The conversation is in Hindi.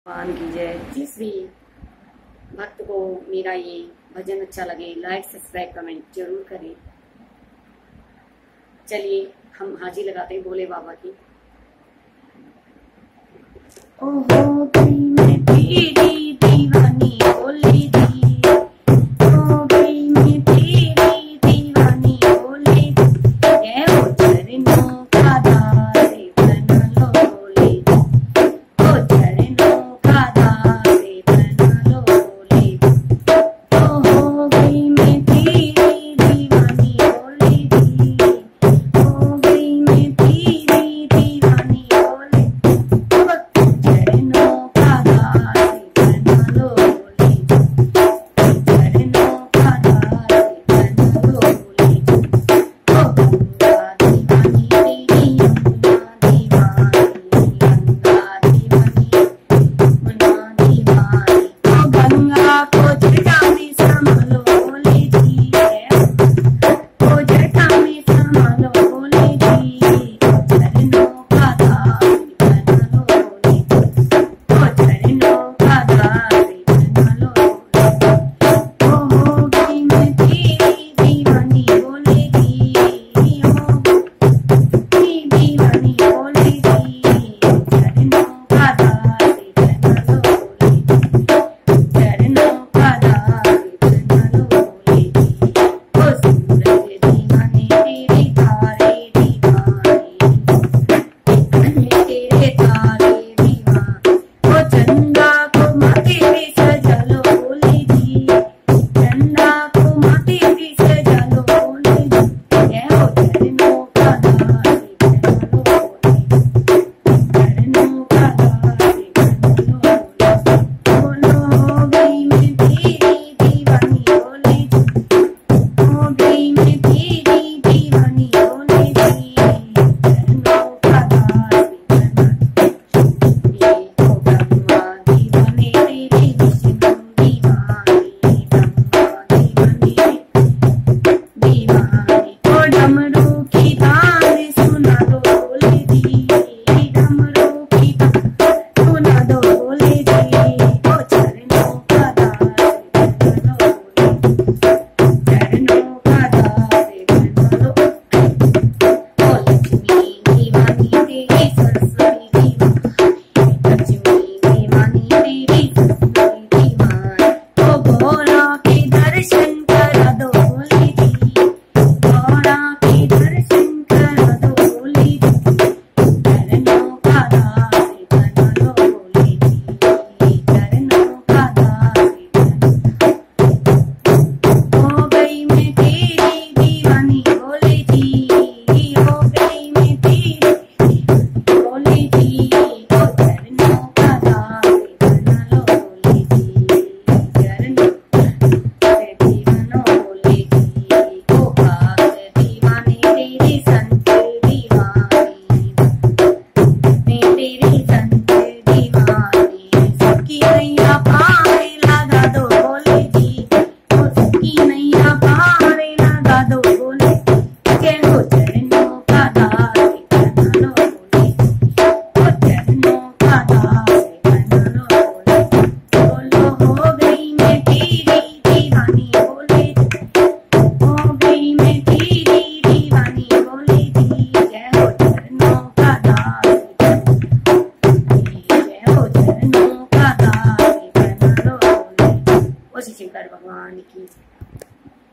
भगवान की जय। जिस भी भक्त को मेरा ये भजन अच्छा लगे लाइक सब्सक्राइब कमेंट जरूर करें। चलिए हम हाजी लगाते हैं भोले बाबा की। ओहो गई मैं तेरी दीवानी भोले दी, ओ गई मैं तेरी दीवानी भोले दी, ये वो चरणों का दारे बना लो भोले दी, ओ चरणों का दारे बना लो भोले दी। ओहो गई मैं तेरी दीवानी भोले दी, ओ गई मैं तेरी दीवानी भोले दी, चरणों का दारे बना लो भोले दी, चरणों का दारे बना लो भोले दी। ओ गंगा दीवानी तेरी यमुना दीवानी, गंगा दीवानी यमुना दीवानी, ओ गंगा को जटा में संभालो भोले जी, ओ जटा में संभालो भोले जी, चरणों का दारे बना लो भोले जी, ओ चरणों का दारे बना लो भोले जी। ओ हो गई मैं तेरी दीवानी भोले जी, ओ तेरी दीवानी भोले जी, चरणों का दारे बना लो भोले जी, चरणों का दारे बना लो भोले जी। ओ सूरज दीवाने तेरे तारे दीवाने, तेरे तारे दीवाने, ओ चंदा को माथे पे सजा लो भोले जी, चंदा को माथे पे सजा लो भोले जी, ये ओ चरणों का दारे बना लो भोले जी, चरणों का दारे बना लो भोले जी। बोलो हो गई मैं तेरी दीवानी भोले जी, हो गई मैं तेरी दीवानी भोले जी, चरणों का दारे बना ये ओ ब्रह्मा दीवाने तेरे विष्णु दीवाने, ब्रह्मा दीवाने दीवाने, ओ डमरू की तान सुना दो भोले जी, डमरू की तान सुना दो भोले जी, ओ चरणों का दारे बना लो भोले जी, चरणों का दारे बना लो। ओ लक्ष्मी दीवानी तेरी सरस्वती दीवानी, लक्ष्मी दीवानी तेरी सरस्वती दीवानी, ओ भोला के दर्शन करा दो भोले जी, भोला के दर्शन करा दो भोले जी, चरणों का दारे बना लो भोले जी, चरणों का दारे बना लो। हो गई मैं तेरी दीवानी भोले जी, हो गई मैं तेरी भोले जी, ओ चरणों का दारे बना लो भोले जी, चरणों से दीवानो भोले जी, ओ भाग दीवाने तेरे संत दीवाने, मैं तेरे संत दीवाने, सबकी नैया पार लगा दो भोले जी, ओ सबकी नैया पार लगा दो भोले जी, जय हो चरणों का दारे बना लो भोले जी, ओ चरणों का दारे बना लो भोले जी। बोलो हो गई मैं तेरी दीवानी भोले जी, हो गई मैं तेरी दीवानी भोले जी, जय हो चरणों का दारे जय हो चरणों का दारे बना लो भोले जी। ओ श्री शंकर भगवान की।